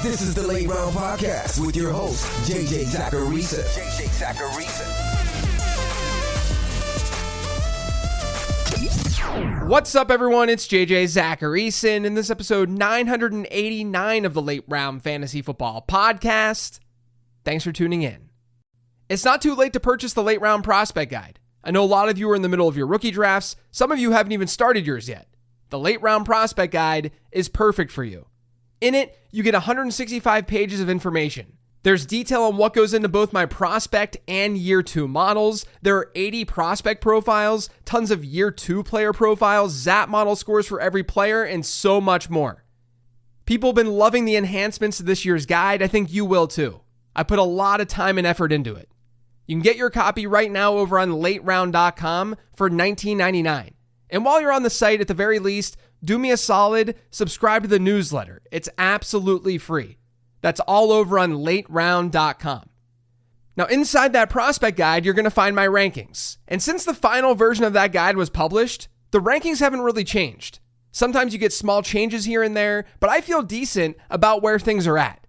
This is the Late Round Podcast with your host, JJ Zacharisa. What's up, everyone? It's JJ Zacharisa in this episode 989 of the Late Round Fantasy Football Podcast. Thanks for tuning in. It's not too late to purchase the Late Round Prospect Guide. I know a lot of you are in the middle of your rookie drafts. Some of you haven't even started yours yet. The Late Round Prospect Guide is perfect for you. In it, you get 165 pages of information. There's detail on what goes into both my prospect and year 2 models. There are 80 prospect profiles, tons of year 2 player profiles, ZAP model scores for every player, and so much more. People have been loving the enhancements to this year's guide. I think you will too. I put a lot of time and effort into it. You can get your copy right now over on lateround.com for $19.99. And while you're on the site, at the very least, do me a solid, subscribe to the newsletter. It's absolutely free. That's all over on lateround.com. Now, inside that prospect guide, you're going to find my rankings. And since the final version of that guide was published, the rankings haven't really changed. Sometimes you get small changes here and there, but I feel decent about where things are at.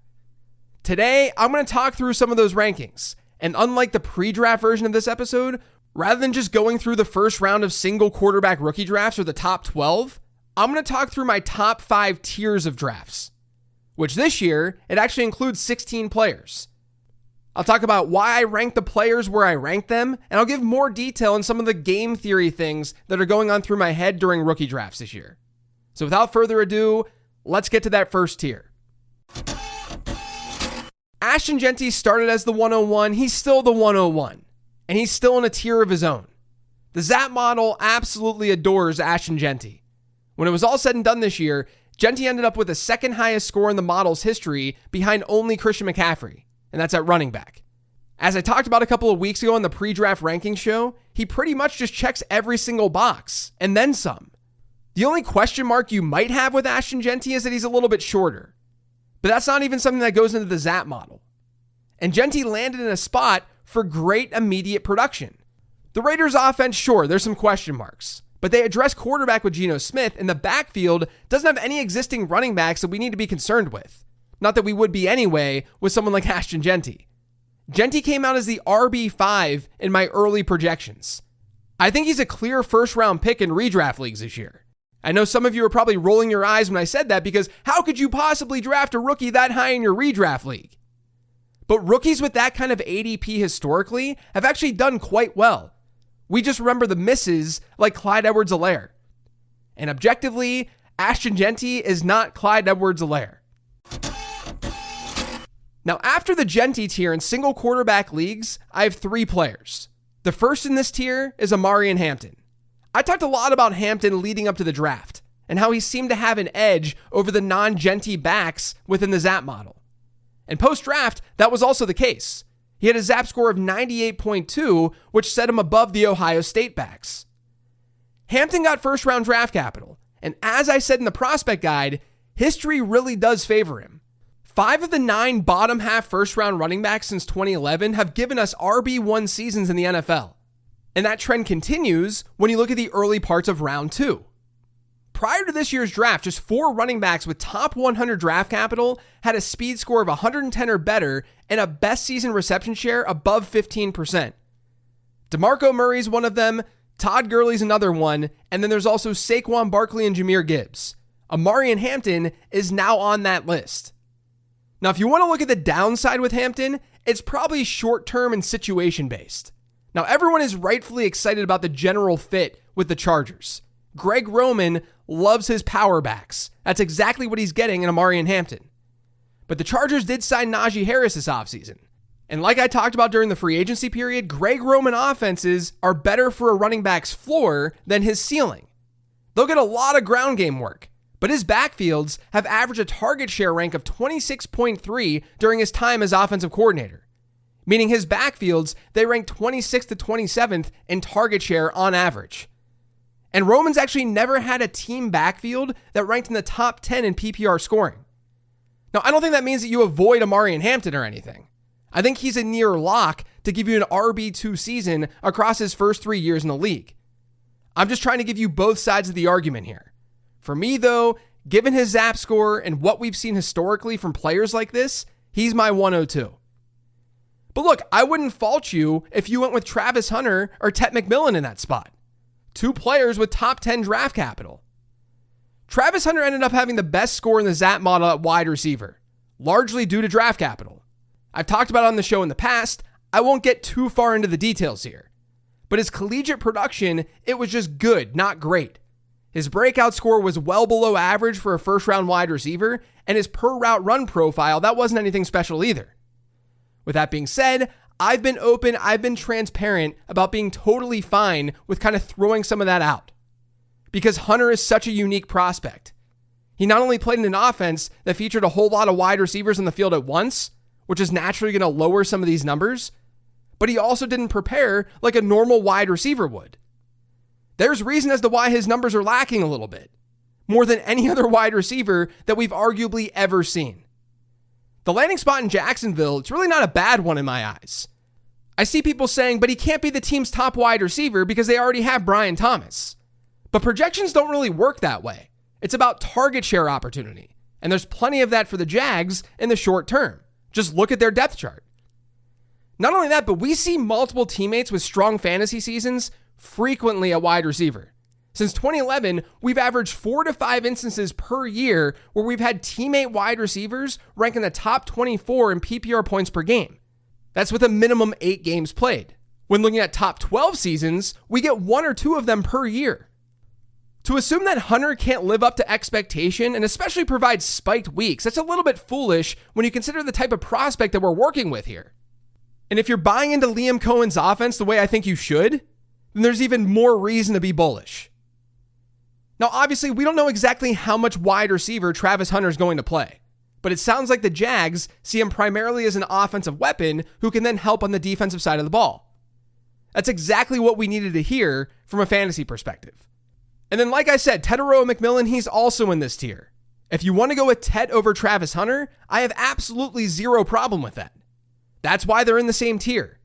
Today, I'm going to talk through some of those rankings. And unlike the pre-draft version of this episode, rather than just going through the first round of single quarterback rookie drafts or the top 12, I'm going to talk through my top 5 tiers of drafts, which this year, it actually includes 16 players. I'll talk about why I rank the players where I rank them, and I'll give more detail on some of the game theory things that are going on through my head during rookie drafts this year. So without further ado, let's get to that first tier. Ashton Genty started as the 101. He's still the 101, and he's still in a tier of his own. The ZAP model absolutely adores Ashton Genty. When it was all said and done this year, Genty ended up with the second highest score in the model's history behind only Christian McCaffrey, and that's at running back. As I talked about a couple of weeks ago on the pre-draft rankings show, he pretty much just checks every single box, and then some. The only question mark you might have with Ashton Genty is that he's a little bit shorter, but that's not even something that goes into the ZAP model. And Genty landed in a spot for great immediate production. The Raiders' offense, sure, there's some question marks, but they address quarterback with Geno Smith, and the backfield doesn't have any existing running backs that we need to be concerned with. Not that we would be anyway with someone like Ashton Genty. Genty came out as the RB5 in my early projections. I think he's a clear first-round pick in redraft leagues this year. I know some of you are probably rolling your eyes when I said that because how could you possibly draft a rookie that high in your redraft league? But rookies with that kind of ADP historically have actually done quite well. We just remember the misses like Clyde Edwards-Helaire. And objectively, Ashton Genty is not Clyde Edwards-Helaire. Now, after the Genty tier in single quarterback leagues, I have 3 players. The first in this tier is Hampton. I talked a lot about Hampton leading up to the draft and how he seemed to have an edge over the non-Genty backs within the ZAP model. And post-draft, that was also the case. He had a ZAP score of 98.2, which set him above the Ohio State backs. Hampton got first-round draft capital, and as I said in the prospect guide, history really does favor him. 5 of the 9 bottom-half first-round running backs since 2011 have given us RB1 seasons in the NFL. And that trend continues when you look at the early parts of round 2. Prior to this year's draft, just 4 running backs with top 100 draft capital had a speed score of 110 or better and a best season reception share above 15%. DeMarco Murray's one of them, Todd Gurley's another one, and then there's also Saquon Barkley and Jahmyr Gibbs. Hampton is now on that list. Now, if you want to look at the downside with Hampton, it's probably short-term and situation-based. Now, everyone is rightfully excited about the general fit with the Chargers. Greg Roman loves his power backs. That's exactly what he's getting in Hampton. But the Chargers did sign Najee Harris this offseason. And like I talked about during the free agency period, Greg Roman offenses are better for a running back's floor than his ceiling. They'll get a lot of ground game work, but his backfields have averaged a target share rank of 26.3 during his time as offensive coordinator. Meaning his backfields, they rank 26th to 27th in target share on average. And Roman's actually never had a team backfield that ranked in the top 10 in PPR scoring. Now, I don't think that means that you avoid Hampton or anything. I think he's a near lock to give you an RB2 season across his first 3 years in the league. I'm just trying to give you both sides of the argument here. For me, though, Given his ZAP score and what we've seen historically from players like this, he's my 102. But look, I wouldn't fault you if you went with Travis Hunter or Tet McMillan in that spot. 2 players with top 10 draft capital. Travis Hunter ended up having the best score in the ZAP model at wide receiver, largely due to draft capital. I've talked about it on the show in the past. I won't get too far into the details here. But his collegiate production, it was just good, not great. His breakout score was well below average for a first-round wide receiver, and his per-route run profile, that wasn't anything special either. With that being said, I've been open, I've been transparent about being totally fine with kind of throwing some of that out. Because Hunter is such a unique prospect. He not only played in an offense that featured a whole lot of wide receivers in the field at once, which is naturally going to lower some of these numbers, but he also didn't prepare like a normal wide receiver would. There's reason as to why his numbers are lacking a little bit, more than any other wide receiver that we've arguably ever seen. The landing spot in Jacksonville, it's really not a bad one in my eyes. I see people saying, but he can't be the team's top wide receiver because they already have Brian Thomas. But projections don't really work that way. It's about target share opportunity, and there's plenty of that for the Jags in the short term. Just look at their depth chart. Not only that, but we see multiple teammates with strong fantasy seasons frequently at wide receiver. Since 2011, we've averaged 4 to 5 instances per year where we've had teammate wide receivers rank in the top 24 in PPR points per game. That's with a minimum 8 games played. When looking at top 12 seasons, we get 1 or 2 of them per year. To assume that Hunter can't live up to expectation and especially provide spiked weeks, that's a little bit foolish when you consider the type of prospect that we're working with here. And if you're buying into Liam Cohen's offense the way I think you should, then there's even more reason to be bullish. Now, obviously, we don't know exactly how much wide receiver Travis Hunter is going to play, but it sounds like the Jags see him primarily as an offensive weapon who can then help on the defensive side of the ball. That's exactly what we needed to hear from a fantasy perspective. And then, like I said, Tetairoa McMillan, he's also in this tier. If you want to go with Tet over Travis Hunter, I have absolutely zero problem with that. That's why they're in the same tier.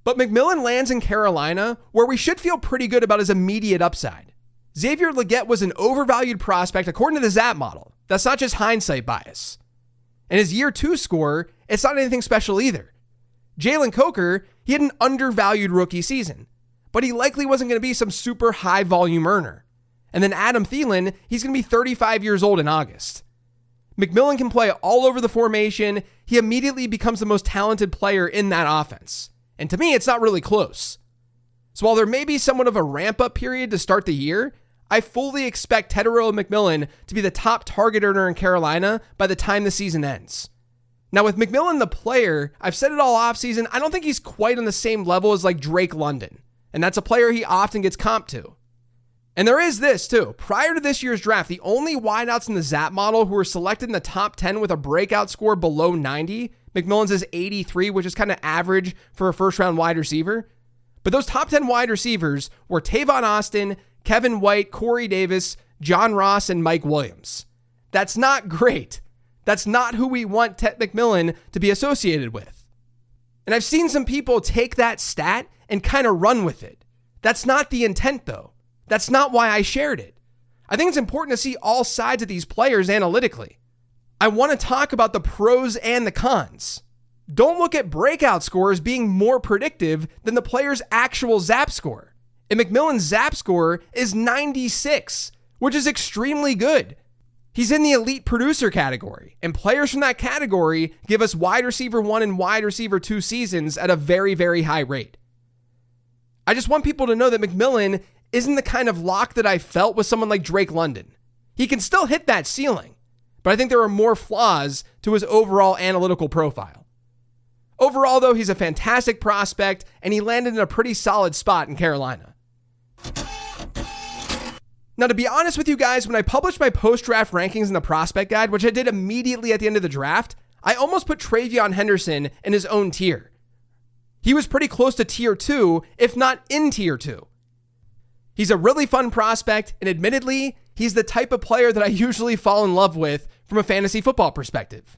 But McMillan lands in Carolina, where we should feel pretty good about his immediate upside. Xavier Legette was an overvalued prospect according to the ZAP model. That's not just hindsight bias. And his year 2 score, it's not anything special either. Jalen Coker, he had an undervalued rookie season, but he likely wasn't going to be some super high volume earner. And then Adam Thielen, he's going to be 35 years old in August. McMillan can play all over the formation. He immediately becomes the most talented player in that offense. And to me, it's not really close. So while there may be somewhat of a ramp-up period to start the year, I fully expect Tetairoa McMillan to be the top target earner in Carolina by the time the season ends. Now with McMillan the player, I've said it all offseason, I don't think he's quite on the same level as like Drake London. And that's a player he often gets comped to. And there is this too. Prior to this year's draft, the only wideouts in the ZAP model who were selected in the top 10 with a breakout score below 90, McMillan's is 83, which is kind of average for a first-round wide receiver. But those top 10 wide receivers were Tavon Austin, Kevin White, Corey Davis, John Ross, and Mike Williams. That's not great. That's not who we want Tet McMillan to be associated with. And I've seen some people take that stat and kind of run with it. That's not the intent, though. That's not why I shared it. I think it's important to see all sides of these players analytically. I want to talk about the pros and the cons. Don't look at breakout scores being more predictive than the player's actual ZAP score. And McMillan's ZAP score is 96, which is extremely good. He's in the elite producer category, and players from that category give us wide receiver 1 and wide receiver 2 seasons at a very, very high rate. I just want people to know that McMillan isn't the kind of lock that I felt with someone like Drake London. He can still hit that ceiling, but I think there are more flaws to his overall analytical profile. Overall, though, he's a fantastic prospect, and he landed in a pretty solid spot in Carolina. Now, to be honest with you guys, when I published my post-draft rankings in the prospect guide, which I did immediately at the end of the draft, I almost put Travion Henderson in his own tier. He was pretty close to tier 2, if not in tier 2. He's a really fun prospect, and admittedly, he's the type of player that I usually fall in love with from a fantasy football perspective.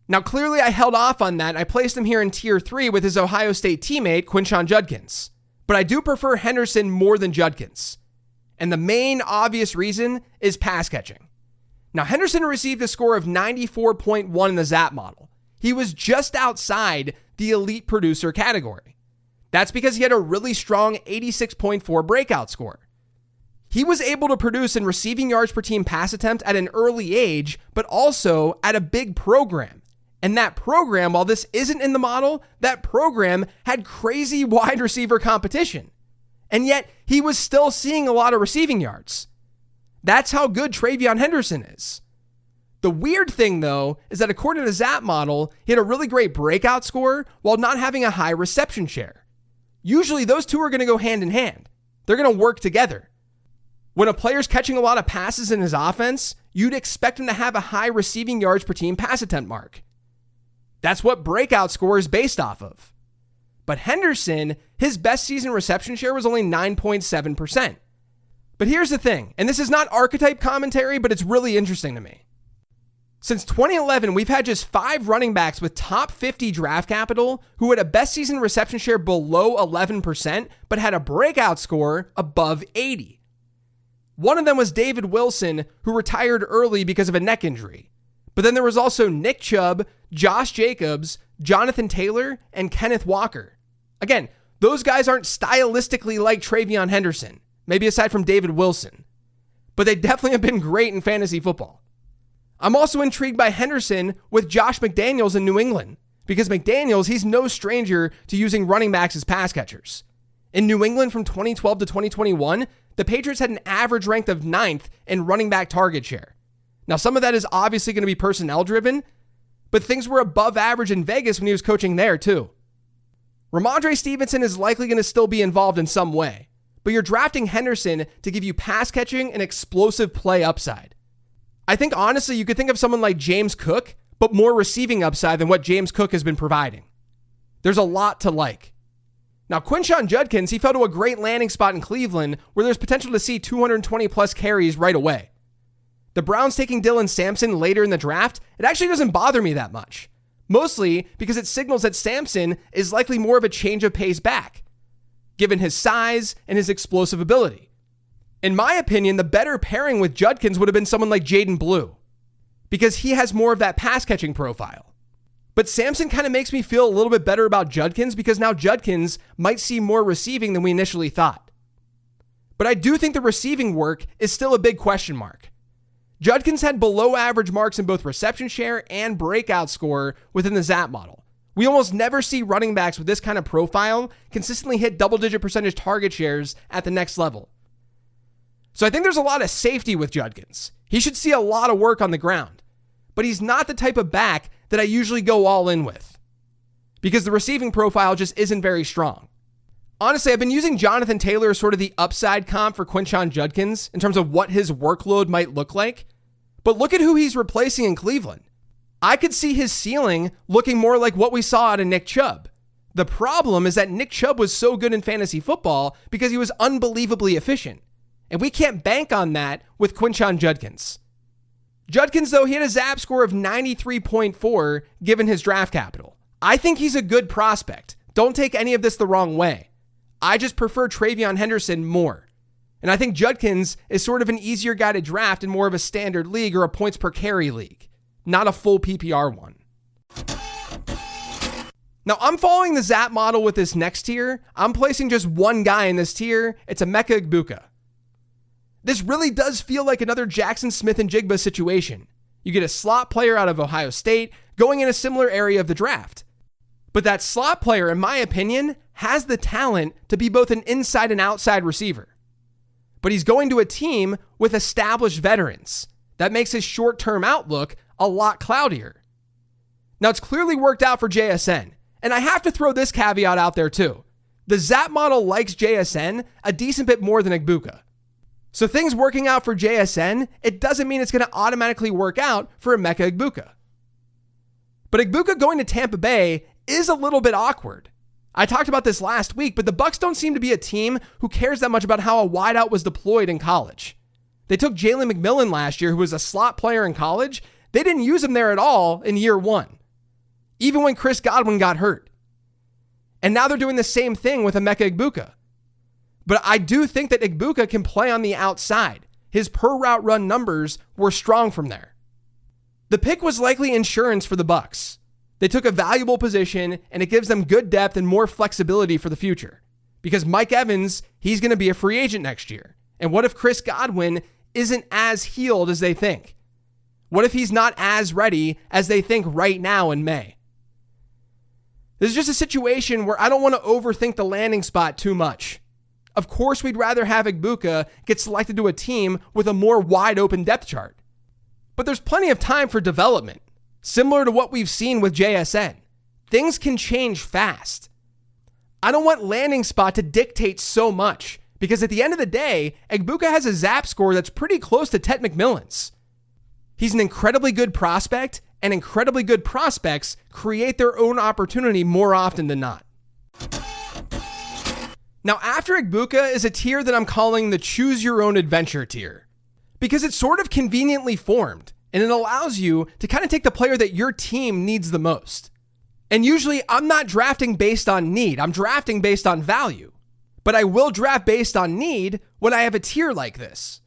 Now, clearly I held off on that, and I placed him here in tier 3 with his Ohio State teammate, Quinshon Judkins. But I do prefer Henderson more than Judkins. And the main obvious reason is pass catching. Now, Henderson received a score of 94.1 in the ZAP model. He was just outside the elite producer category. That's because he had a really strong 86.4 breakout score. He was able to produce in receiving yards per team pass attempt at an early age, but also at a big program. And that program, while this isn't in the model, that program had crazy wide receiver competition. And yet, he was still seeing a lot of receiving yards. That's how good TreVeyon Henderson is. The weird thing, though, is that according to the ZAP model, he had a really great breakout score while not having a high reception share. Usually, those two are going to go hand in hand. They're going to work together. When a player's catching a lot of passes in his offense, you'd expect him to have a high receiving yards per team pass attempt mark. That's what breakout score is based off of. But Henderson, his best season reception share was only 9.7%. But here's the thing, and this is not archetype commentary, but it's really interesting to me. Since 2011, we've had just 5 running backs with top 50 draft capital who had a best season reception share below 11%, but had a breakout score above 80. One of them was David Wilson, who retired early because of a neck injury. But then there was also Nick Chubb, Josh Jacobs, Jonathan Taylor, and Kenneth Walker. Again, those guys aren't stylistically like TreVeyon Henderson, maybe aside from David Wilson. But they definitely have been great in fantasy football. I'm also intrigued by Henderson with Josh McDaniels in New England, because McDaniels, he's no stranger to using running backs as pass catchers. In New England from 2012 to 2021, the Patriots had an average rank of 9th in running back target share. Now, some of that is obviously going to be personnel driven, but things were above average in Vegas when he was coaching there too. Ramondre Stevenson is likely going to still be involved in some way, but you're drafting Henderson to give you pass catching and explosive play upside. I think honestly, you could think of someone like James Cook, but more receiving upside than what James Cook has been providing. There's a lot to like. Now, Quinshon Judkins, he fell to a great landing spot in Cleveland where there's potential to see 220 plus carries right away. The Browns taking Dylan Sampson later in the draft, it actually doesn't bother me that much. Mostly because it signals that Sampson is likely more of a change of pace back, given his size and his explosive ability. In my opinion, the better pairing with Judkins would have been someone like Jaden Blue, because he has more of that pass catching profile. But Sampson kind of makes me feel a little bit better about Judkins because now Judkins might see more receiving than we initially thought. But I do think the receiving work is still a big question mark. Judkins had below average marks in both reception share and breakout score within the ZAP model. We almost never see running backs with this kind of profile consistently hit double-digit percentage target shares at the next level. So I think there's a lot of safety with Judkins. He should see a lot of work on the ground, but he's not the type of back that I usually go all in with because the receiving profile just isn't very strong. Honestly, I've been using Jonathan Taylor as sort of the upside comp for Quinshon Judkins in terms of what his workload might look like. But look at who he's replacing in Cleveland. I could see his ceiling looking more like what we saw out of Nick Chubb. The problem is that Nick Chubb was so good in fantasy football because he was unbelievably efficient. And we can't bank on that with Quinshon Judkins. Judkins, though, he had a ZAP score of 93.4 given his draft capital. I think he's a good prospect. Don't take any of this the wrong way. I just prefer TreVeyon Henderson more. And I think Judkins is sort of an easier guy to draft in more of a standard league or a points per carry league, not a full PPR one. Now, I'm following the ZAP model with this next tier. I'm placing just one guy in this tier. It's Emeka Igbuka. This really does feel like another Jackson Smith-Njigba situation. You get a slot player out of Ohio State going in a similar area of the draft. But that slot player, in my opinion, has the talent to be both an inside and outside receiver. But he's going to a team with established veterans. That makes his short-term outlook a lot cloudier. Now, it's clearly worked out for JSN. And I have to throw this caveat out there too. The ZAP model likes JSN a decent bit more than Igbuka. So things working out for JSN, it doesn't mean it's going to automatically work out for Emeka Igbuka. But Igbuka going to Tampa Bay is a little bit awkward. I talked about this last week, but the Bucs don't seem to be a team who cares that much about how a wideout was deployed in college. They took Jalen McMillan last year, who was a slot player in college. They didn't use him there at all in year one, even when Chris Godwin got hurt. And now they're doing the same thing with Emeka Igbuka. But I do think that Igbuka can play on the outside. his per route run numbers were strong from there. The pick was likely insurance for the Bucs. They took a valuable position, and it gives them good depth and more flexibility for the future. Because Mike Evans, he's going to be a free agent next year. And what if Chris Godwin isn't as healed as they think? What if he's not as ready as they think right now in May? This is just a situation where I don't want to overthink the landing spot too much. Of course, we'd rather have Igbuka get selected to a team with a more wide open depth chart. But there's plenty of time for development. Similar to what we've seen with JSN. Things can change fast. I don't want landing spot to dictate so much, because at the end of the day, Igbuka has a ZAP score that's pretty close to Ted McMillan's. He's an incredibly good prospect, and incredibly good prospects create their own opportunity more often than not. Now, after Igbuka is a tier that I'm calling the choose your own adventure tier, because it's sort of conveniently formed, and it allows you to kind of take the player that your team needs the most. And usually I'm not drafting based on need, I'm drafting based on value. But I will draft based on need when I have a tier like this.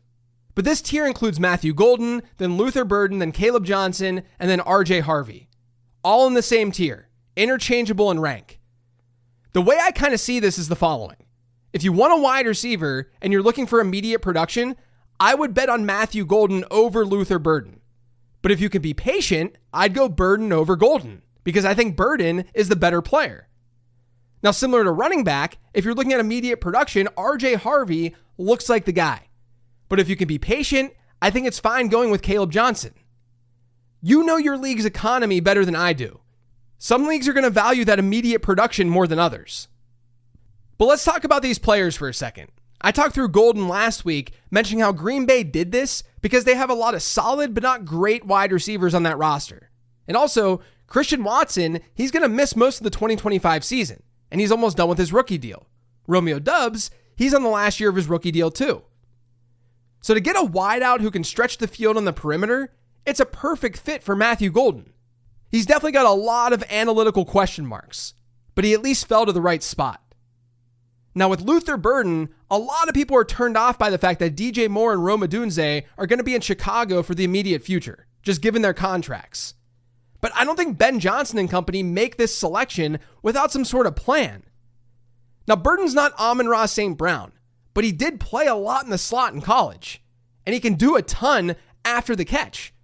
But this tier includes Matthew Golden, then Luther Burden, then Caleb Johnson, and then RJ Harvey. All in the same tier, interchangeable in rank. The way I kind of see this is the following. If you want a wide receiver and you're looking for immediate production, I would bet on Matthew Golden over Luther Burden. But if you can be patient, I'd go Burden over Golden, because I think Burden is the better player. Now, similar to running back, if you're looking at immediate production, RJ Harvey looks like the guy. But if you can be patient, I think it's fine going with Caleb Johnson. You know your league's economy better than I do. Some leagues are going to value that immediate production more than others. But let's talk about these players for a second. I talked through Golden last week, mentioning how Green Bay did this because they have a lot of solid but not great wide receivers on that roster. And also, Christian Watson, he's going to miss most of the 2025 season, and he's almost done with his rookie deal. Romeo Doubs, he's on the last year of his rookie deal too. So to get a wideout who can stretch the field on the perimeter, it's a perfect fit for Matthew Golden. He's definitely got a lot of analytical question marks, but he at least fell to the right spot. Now with Luther Burden, a lot of people are turned off by the fact that DJ Moore and Rome Odunze are going to be in Chicago for the immediate future, just given their contracts. But I don't think Ben Johnson and company make this selection without some sort of plan. Now Burden's not Amon-Ra St. Brown, but he did play a lot in the slot in college, and he can do a ton after the catch.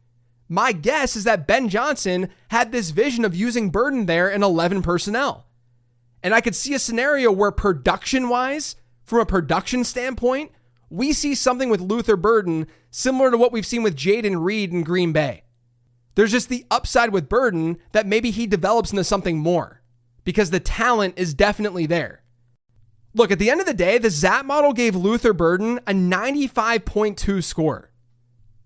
My guess is that Ben Johnson had this vision of using Burden there in 11 personnel. And I could see a scenario where production-wise, from a production standpoint, we see something with Luther Burden similar to what we've seen with Jaden Reed in Green Bay. There's just the upside with Burden that maybe he develops into something more, because the talent is definitely there. Look, at the end of the day, the ZAP model gave Luther Burden a 95.2 score.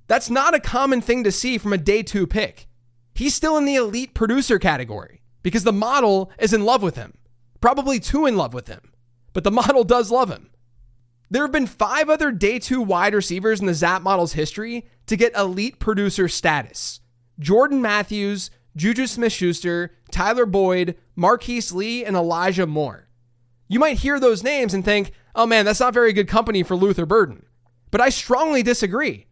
That's not a common thing to see from a day 2 pick. He's still in the elite producer category because the model is in love with him. Probably too in love with him, but the model does love him. There have been 5 other day 2 wide receivers in the ZAP model's history to get elite producer status. Jordan Matthews, Juju Smith-Schuster, Tyler Boyd, Marquise Lee, and Elijah Moore. You might hear those names and think, oh man, that's not very good company for Luther Burden. But I strongly disagree.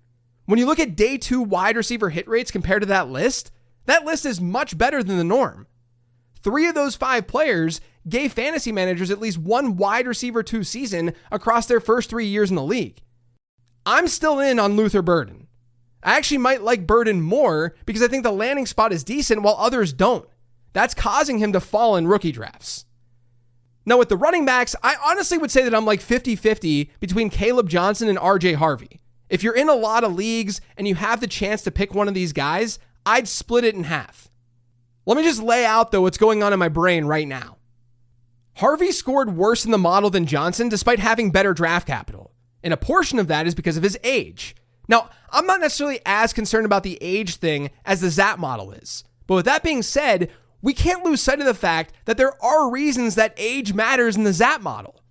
When you look at day 2 wide receiver hit rates compared to that list is much better than the norm. 3 of those 5 players gave fantasy managers at least one wide receiver 2 season across their first 3 years in the league. I'm still in on Luther Burden. I actually might like Burden more because I think the landing spot is decent while others don't. That's causing him to fall in rookie drafts. Now with the running backs, I honestly would say that I'm like 50-50 between Caleb Johnson and RJ Harvey. If you're in a lot of leagues and you have the chance to pick one of these guys, I'd split it in half. Let me just lay out though what's going on in my brain right now. Harvey scored worse in the model than Johnson despite having better draft capital. And a portion of that is because of his age. Now, I'm not necessarily as concerned about the age thing as the ZAP model is. But with that being said, we can't lose sight of the fact that there are reasons that age matters in the ZAP model.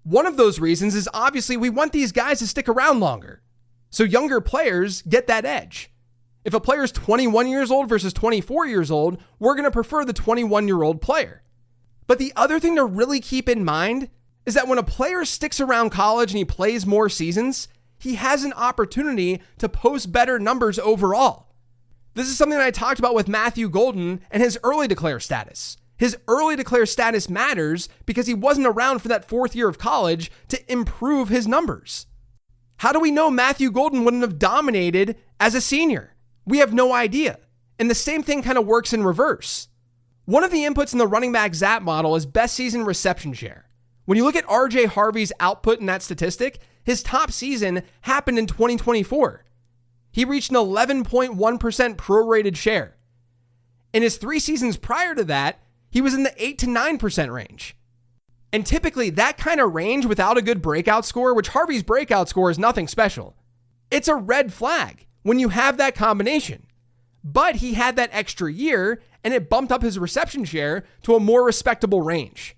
One of those reasons is obviously we want these guys to stick around longer. So younger players get that edge. If a player is 21 years old versus 24 years old, we're going to prefer the 21-year-old player. But the other thing to really keep in mind is that when a player sticks around college and he plays more seasons, he has an opportunity to post better numbers overall. This is something that I talked about with Matthew Golden and his early declare status. His early declare status matters because he wasn't around for that 4th year of college to improve his numbers. How do we know Matthew Golden wouldn't have dominated as a senior? We have no idea. And the same thing kind of works in reverse. One of the inputs in the running back ZAP model is best season reception share. When you look at RJ Harvey's output in that statistic, his top season happened in 2024. He reached an 11.1% prorated share. In his 3 seasons prior to that, he was in the 8 to 9% range. And typically that kind of range without a good breakout score, which Harvey's breakout score is nothing special, it's a red flag when you have that combination. But he had that extra year and it bumped up his reception share to a more respectable range.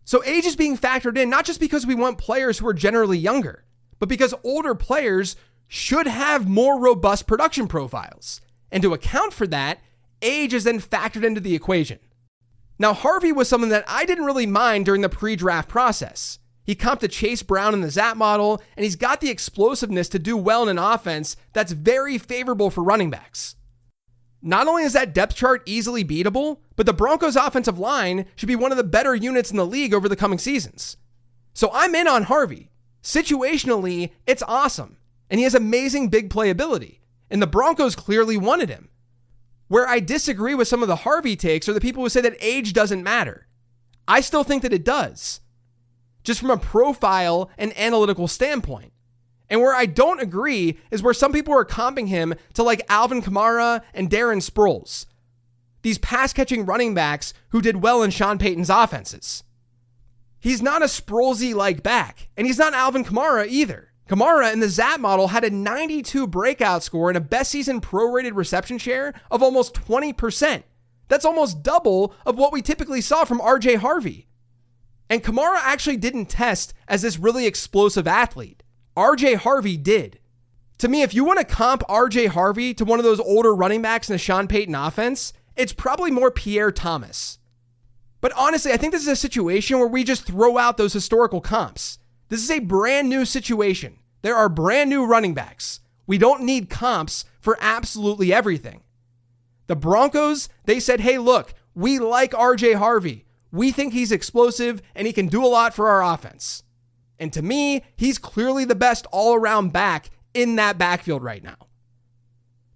So age is being factored in, not just because we want players who are generally younger, but because older players should have more robust production profiles. And to account for that, age is then factored into the equation. Now, Harvey was someone that I didn't really mind during the pre-draft process. He comped to Chase Brown in the ZAP model, and he's got the explosiveness to do well in an offense that's very favorable for running backs. Not only is that depth chart easily beatable, but the Broncos' offensive line should be one of the better units in the league over the coming seasons. So I'm in on Harvey. Situationally, it's awesome, and he has amazing big playability, and the Broncos clearly wanted him. Where I disagree with some of the Harvey takes are the people who say that age doesn't matter. I still think that it does, just from a profile and analytical standpoint. And where I don't agree is where some people are comping him to like Alvin Kamara and Darren Sproles, these pass-catching running backs who did well in Sean Payton's offenses. He's not a Sproles-y-like back, and he's not Alvin Kamara either. Kamara in the ZAP model had a 92 breakout score and a best season prorated reception share of almost 20%. That's almost double of what we typically saw from RJ Harvey. And Kamara actually didn't test as this really explosive athlete. RJ Harvey did. To me, if you want to comp RJ Harvey to one of those older running backs in the Sean Payton offense, it's probably more Pierre Thomas. But honestly, I think this is a situation where we just throw out those historical comps. This is a brand new situation. There are brand new running backs. We don't need comps for absolutely everything. The Broncos, they said, hey, look, we like RJ Harvey. We think he's explosive and he can do a lot for our offense. And to me, he's clearly the best all-around back in that backfield right now.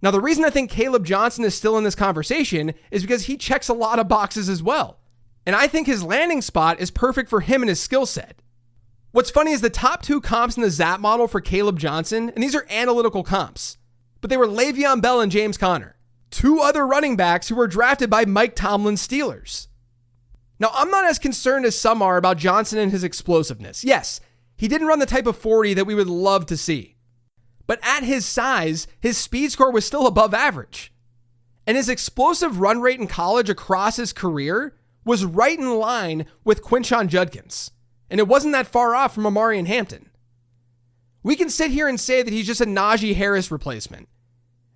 Now, the reason I think Caleb Johnson is still in this conversation is because he checks a lot of boxes as well. And I think his landing spot is perfect for him and his skill set. What's funny is the top 2 comps in the ZAP model for Caleb Johnson, and these are analytical comps, but they were Le'Veon Bell and James Conner, 2 other running backs who were drafted by Mike Tomlin's Steelers. Now, I'm not as concerned as some are about Johnson and his explosiveness. Yes, he didn't run the type of 40 that we would love to see. But at his size, his speed score was still above average. And his explosive run rate in college across his career was right in line with Quinshon Judkins. And it wasn't that far off from Amari and Hampton. We can sit here and say that he's just a Najee Harris replacement.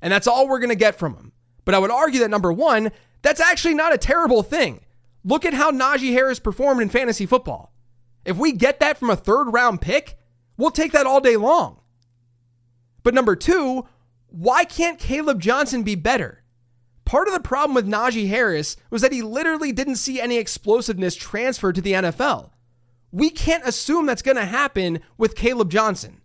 And that's all we're going to get from him. But I would argue that number 1, that's actually not a terrible thing. Look at how Najee Harris performed in fantasy football. If we get that from a 3rd round pick, we'll take that all day long. But number 2, why can't Caleb Johnson be better? Part of the problem with Najee Harris was that he literally didn't see any explosiveness transferred to the NFL. We can't assume that's going to happen with Caleb Johnson.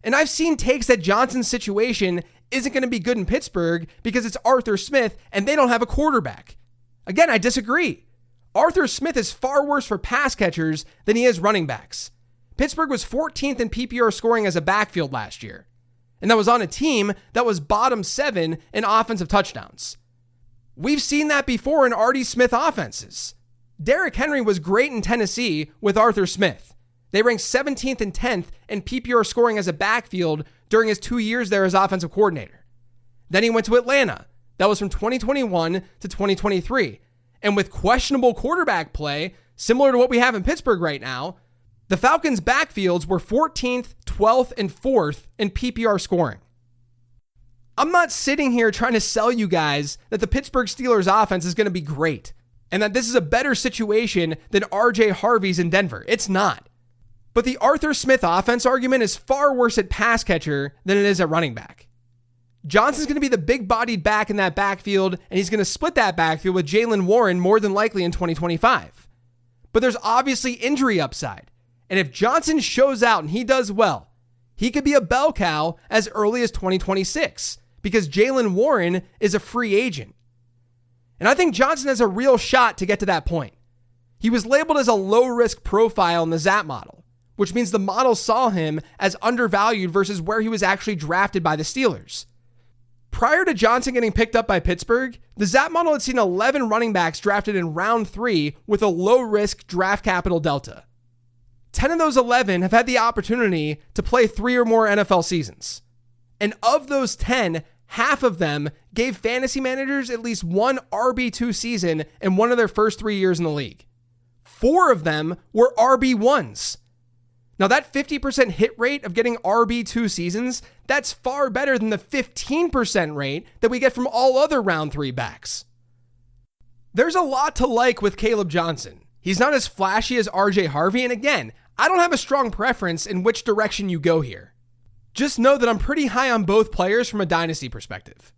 And I've seen takes that Johnson's situation isn't going to be good in Pittsburgh because it's Arthur Smith and they don't have a quarterback. Again, I disagree. Arthur Smith is far worse for pass catchers than he is running backs. Pittsburgh was 14th in PPR scoring as a backfield last year. And that was on a team that was bottom 7 in offensive touchdowns. We've seen that before in Artie Smith offenses. Derrick Henry was great in Tennessee with Arthur Smith. They ranked 17th and 10th in PPR scoring as a backfield during his 2 years there as offensive coordinator. Then he went to Atlanta. That was from 2021 to 2023. And with questionable quarterback play, similar to what we have in Pittsburgh right now, the Falcons' backfields were 14th, 12th, and 4th in PPR scoring. I'm not sitting here trying to sell you guys that the Pittsburgh Steelers offense is going to be great and that this is a better situation than RJ Harvey's in Denver. It's not. But the Arthur Smith offense argument is far worse at pass catcher than it is at running back. Johnson's going to be the big-bodied back in that backfield, and he's going to split that backfield with Jaylen Warren more than likely in 2025. But there's obviously injury upside. And if Johnson shows out and he does well, he could be a bell cow as early as 2026 because Jaylen Warren is a free agent. And I think Johnson has a real shot to get to that point. He was labeled as a low-risk profile in the ZAP model, which means the model saw him as undervalued versus where he was actually drafted by the Steelers. Prior to Johnson getting picked up by Pittsburgh, the ZAP model had seen 11 running backs drafted in round 3 with a low-risk draft capital delta. 10 of those 11 have had the opportunity to play 3 or more NFL seasons. And of those 10, half of them gave fantasy managers at least one RB2 season in one of their first 3 years in the league. 4 of them were RB1s. Now that 50% hit rate of getting RB2 seasons, that's far better than the 15% rate that we get from all other round 3 backs. There's a lot to like with Caleb Johnson. He's not as flashy as RJ Harvey, and again, I don't have a strong preference in which direction you go here. Just know that I'm pretty high on both players from a dynasty perspective.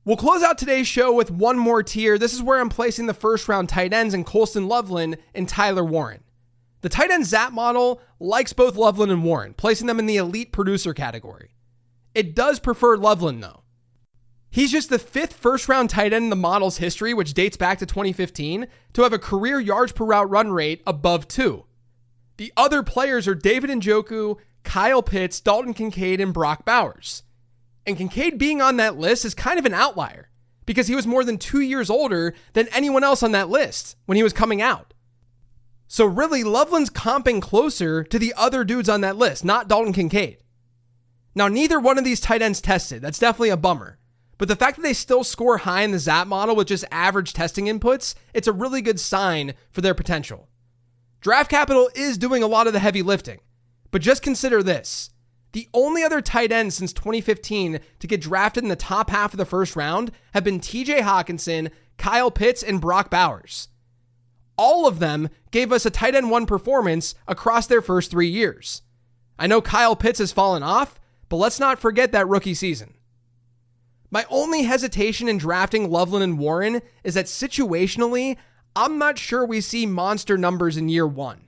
We'll close out today's show with one more tier. This is where I'm placing the first round tight ends in Colston Loveland and Tyler Warren. The tight end ZAP model likes both Loveland and Warren, placing them in the elite producer category. It does prefer Loveland though. He's just the 5th first round tight end in the model's history, which dates back to 2015, to have a career yards per route run rate above 2. The other players are David Njoku, Kyle Pitts, Dalton Kincaid, and Brock Bowers. And Kincaid being on that list is kind of an outlier because he was more than 2 years older than anyone else on that list when he was coming out. So really, Loveland's comping closer to the other dudes on that list, not Dalton Kincaid. Now, neither one of these tight ends tested. That's definitely a bummer. But the fact that they still score high in the ZAP model with just average testing inputs, it's a really good sign for their potential. Draft capital is doing a lot of the heavy lifting. But just consider this. The only other tight ends since 2015 to get drafted in the top half of the first round have been TJ Hawkinson, Kyle Pitts, and Brock Bowers. All of them gave us a tight end 1 performance across their first 3 years. I know Kyle Pitts has fallen off, but let's not forget that rookie season. My only hesitation in drafting Loveland and Warren is that situationally, I'm not sure we see monster numbers in year 1.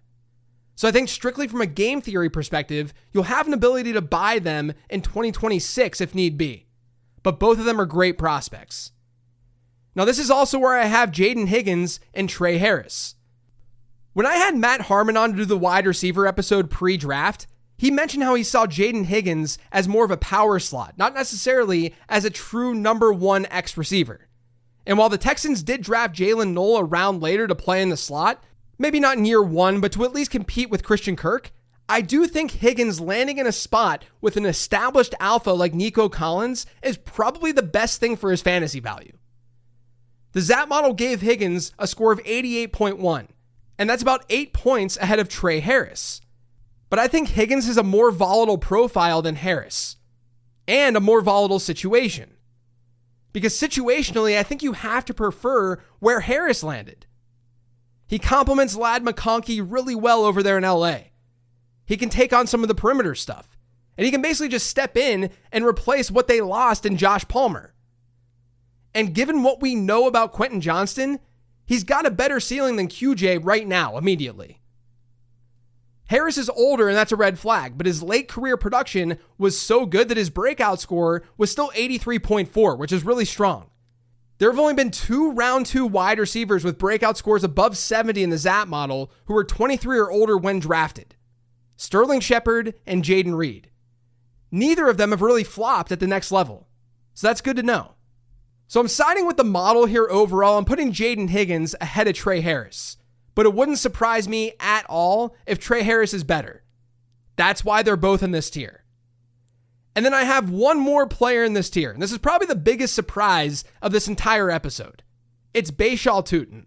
So I think strictly from a game theory perspective, you'll have an ability to buy them in 2026 if need be. But both of them are great prospects. Now this is also where I have Jaden Higgins and Trey Harris. When I had Matt Harmon on to do the wide receiver episode pre-draft, he mentioned how he saw Jaden Higgins as more of a power slot, not necessarily as a true number 1 X receiver. And while the Texans did draft Jalen Noel a round later to play in the slot, maybe not in year 1, but to at least compete with Christian Kirk, I do think Higgins landing in a spot with an established alpha like Nico Collins is probably the best thing for his fantasy value. The ZAP model gave Higgins a score of 88.1, and that's about 8 points ahead of Trey Harris. But I think Higgins has a more volatile profile than Harris, and a more volatile situation. Because situationally, I think you have to prefer where Harris landed. He complements Ladd McConkey really well over there in LA. He can take on some of the perimeter stuff, and he can basically just step in and replace what they lost in Josh Palmer. And given what we know about Quentin Johnston, he's got a better ceiling than QJ right now, immediately. Harris is older, and that's a red flag, but his late career production was so good that his breakout score was still 83.4, which is really strong. There have only been 2 round 2 wide receivers with breakout scores above 70 in the ZAP model who were 23 or older when drafted. Sterling Shepard and Jaden Reed. Neither of them have really flopped at the next level, so that's good to know. So I'm siding with the model here overall. I'm putting Jaden Higgins ahead of Trey Harris. But it wouldn't surprise me at all if Trey Harris is better. That's why they're both in this tier. And then I have one more player in this tier. And this is probably the biggest surprise of this entire episode. It's Bashal Tutin.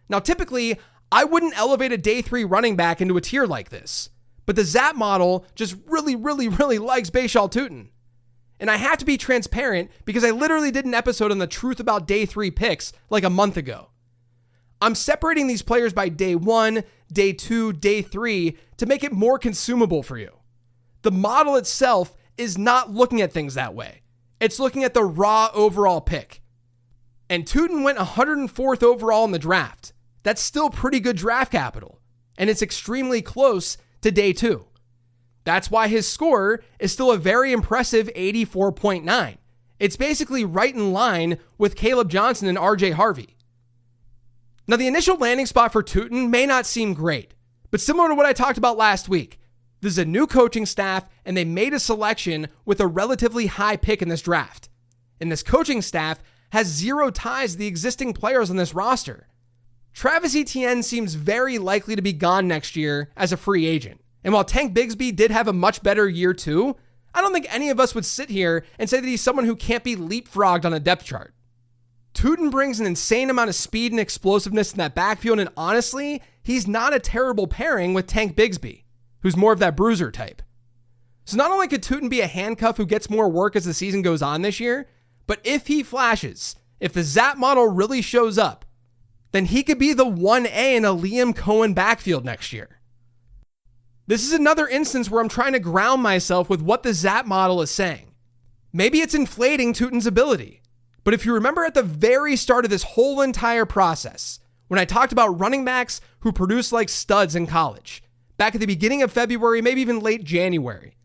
Now, typically, I wouldn't elevate a day 3 running back into a tier like this. But the ZAP model just really likes Bashal Tutin. And I have to be transparent because I literally did an episode on the truth about day 3 picks like a month ago. I'm separating these players by day 1, day 2, day 3 to make it more consumable for you. The model itself is not looking at things that way. It's looking at the raw overall pick. And Tootin went 104th overall in the draft. That's still pretty good draft capital, and it's extremely close to day 2. That's why his score is still a very impressive 84.9. It's basically right in line with Caleb Johnson and RJ Harvey. Now, the initial landing spot for Tootin may not seem great, but similar to what I talked about last week, this is a new coaching staff, and they made a selection with a relatively high pick in this draft. And this coaching staff has zero ties to the existing players on this roster. Travis Etienne seems very likely to be gone next year as a free agent. And while Tank Bigsby did have a much better year too, I don't think any of us would sit here and say that he's someone who can't be leapfrogged on a depth chart. Tootin brings an insane amount of speed and explosiveness in that backfield, and honestly, he's not a terrible pairing with Tank Bigsby, who's more of that bruiser type. So not only could Tootin be a handcuff who gets more work as the season goes on this year, but if he flashes, if the Zap model really shows up, then he could be the 1A in a Liam Cohen backfield next year. This is another instance where I'm trying to ground myself with what the Zap model is saying. Maybe it's inflating Tootin's ability. But if you remember at the very start of this whole entire process, when I talked about running backs who produce like studs in college, back at the beginning of February, maybe even late January,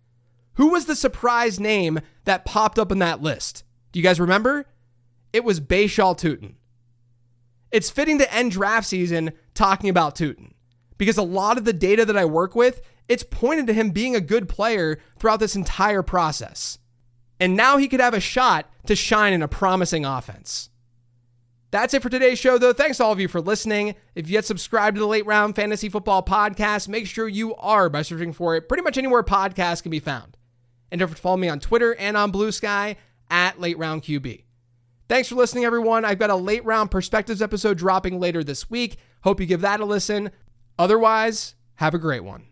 who was the surprise name that popped up in that list? Do you guys remember? It was Bashaw Tootin. It's fitting to end draft season talking about Tootin, because a lot of the data that I work with, it's pointed to him being a good player throughout this entire process. And now he could have a shot to shine in a promising offense. That's it for today's show, though. Thanks to all of you for listening. If you yet subscribed to the Late Round Fantasy Football Podcast, make sure you are by searching for it pretty much anywhere podcasts can be found. And don't forget to follow me on Twitter and on Blue Sky at Late Round QB. Thanks for listening, everyone. I've got a Late Round Perspectives episode dropping later this week. Hope you give that a listen. Otherwise, have a great one.